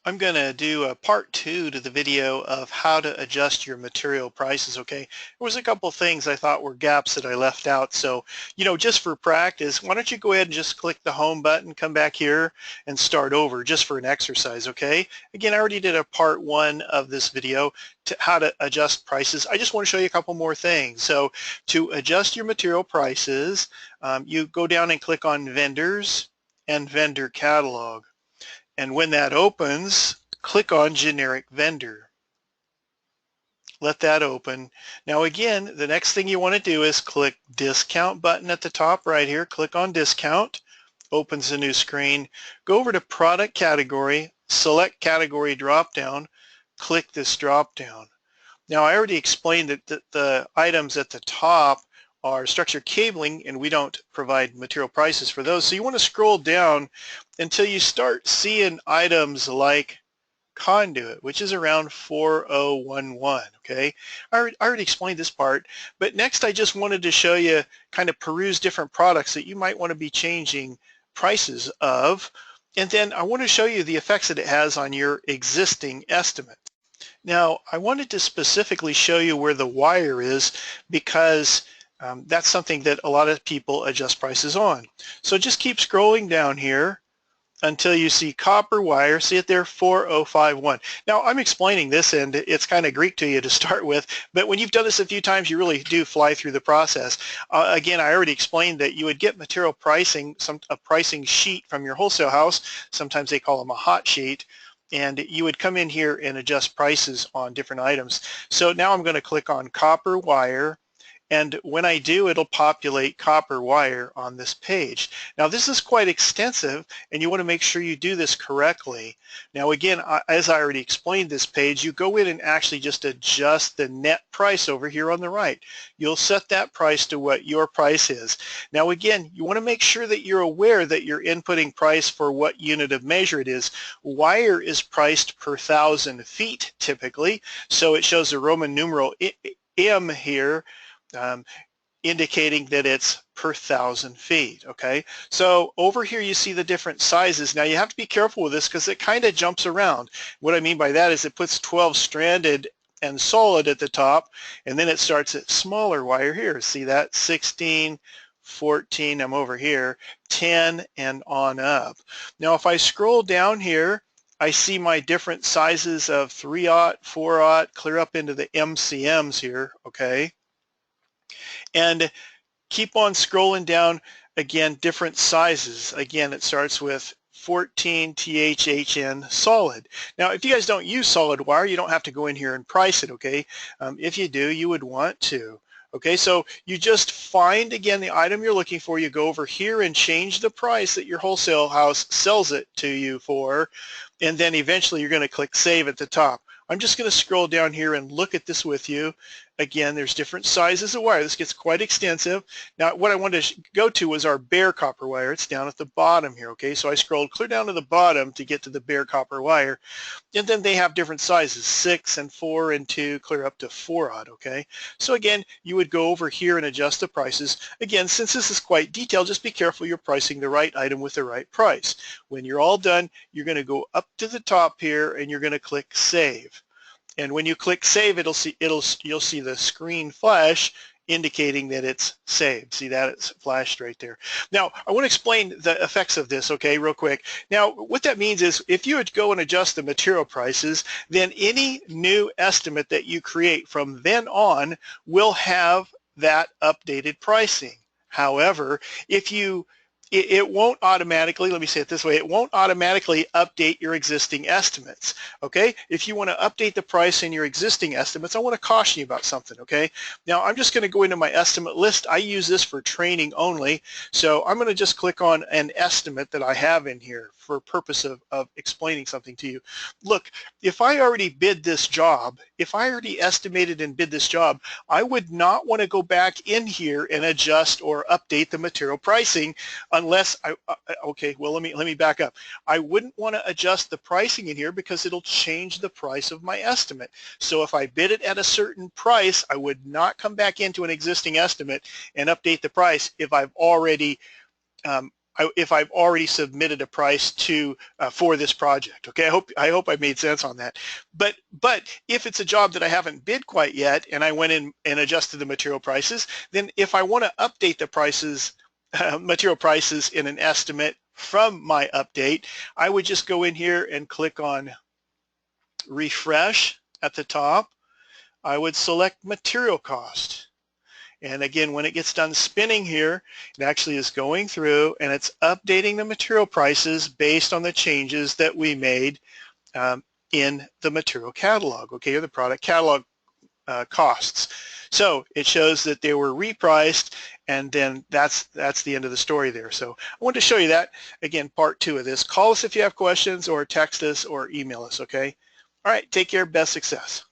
I'm going to do a part 2 to the video of how to adjust your material prices, okay? There was a couple things I thought were gaps that I left out. So, just for practice, why don't you go ahead and just click the home button, come back here and start over just for an exercise, okay? Again, I already did a part 1 of this video to how to adjust prices. I just want to show you a couple more things. So to adjust your material prices, you go down and click on Vendors and Vendor Catalog. And when that opens, click on Generic Vendor. Let that open. Now again, the next thing you want to do is click Discount button at the top right here. Click on Discount. Opens a new screen. Go over to Product Category. Select Category drop-down. Click this drop-down. Now I already explained that the items at the top are structured cabling, and we don't provide material prices for those. So you want to scroll down until you start seeing items like conduit, which is around 4011, okay? I already explained this part, but next I just wanted to show you, kind of peruse different products that you might want to be changing prices of, and then I want to show you the effects that it has on your existing estimate. Now, I wanted to specifically show you where the wire is because that's something that a lot of people adjust prices on. So just keep scrolling down here until you see copper wire. See it there, 4051. Now I'm explaining this and it's kind of Greek to you to start with, but when you've done this a few times, you really do fly through the process. Again, I already explained that you would get material pricing, a pricing sheet from your wholesale house. Sometimes they call them a hot sheet. And you would come in here and adjust prices on different items. So now I'm going to click on copper wire. And when I do, it'll populate copper wire on this page. Now this is quite extensive and you want to make sure you do this correctly. Now again, as I already explained this page, you go in and actually just adjust the net price over here on the right. You'll set that price to what your price is. Now again, you want to make sure that you're aware that you're inputting price for what unit of measure it is. Wire is priced per 1,000 feet typically, so it shows the Roman numeral M here, indicating that it's per 1,000 feet, okay? So over here you see the different sizes. Now you have to be careful with this because it kind of jumps around. What I mean by that is it puts 12 stranded and solid at the top, and then it starts at smaller wire here. See that? 16, 14, I'm over here, 10, and on up. Now if I scroll down here, I see my different sizes of 3/0, 4/0, clear up into the MCMs here, okay? And keep on scrolling down, again, different sizes. Again, it starts with 14 THHN solid. Now, if you guys don't use solid wire, you don't have to go in here and price it, okay? If you do, you would want to. Okay, so you just find, again, the item you're looking for. You go over here and change the price that your wholesale house sells it to you for, and then eventually you're going to click Save at the top. I'm just going to scroll down here and look at this with you. Again, there's different sizes of wire. This gets quite extensive. Now, what I wanted to go to was our bare copper wire. It's down at the bottom here, okay? So I scrolled clear down to the bottom to get to the bare copper wire. And then they have different sizes, 6 and 4 and 2, clear up to 4/0, okay? So again, you would go over here and adjust the prices. Again, since this is quite detailed, just be careful you're pricing the right item with the right price. When you're all done, you're going to go up to the top here and you're going to click Save. And when you click Save, you'll see the screen flash indicating that it's saved. See that? It's flashed right there. Now, I want to explain the effects of this, okay, real quick. Now, what that means is if you would go and adjust the material prices, then any new estimate that you create from then on will have that updated pricing. However, if it won't automatically, let me say it this way, it won't automatically update your existing estimates, okay? If you want to update the price in your existing estimates, I want to caution you about something, okay? Now, I'm just going to go into my estimate list. I use this for training only, so I'm going to just click on an estimate that I have in here for purpose of explaining something to you. Look, if I already bid this job, if I already estimated and bid this job, I would not want to go back in here and adjust or update the material pricing unless okay, well, let me back up. I wouldn't want to adjust the pricing in here because it'll change the price of my estimate. So if I bid it at a certain price, I would not come back into an existing estimate and update the price if I've already if I've already submitted a price to for this project. Okay, I hope I made sense on that. But if it's a job that I haven't bid quite yet, and I went in and adjusted the material prices, then if I want to update the prices, material prices in an estimate from my update, I would just go in here and click on refresh at the top. I would select material cost. And again, when it gets done spinning here, it actually is going through and it's updating the material prices based on the changes that we made in the material catalog, okay, or the product catalog costs. So it shows that they were repriced, and then that's the end of the story there. So I wanted to show you that. Again, part 2 of this. Call us if you have questions, or text us or email us, okay? All right, take care, best success.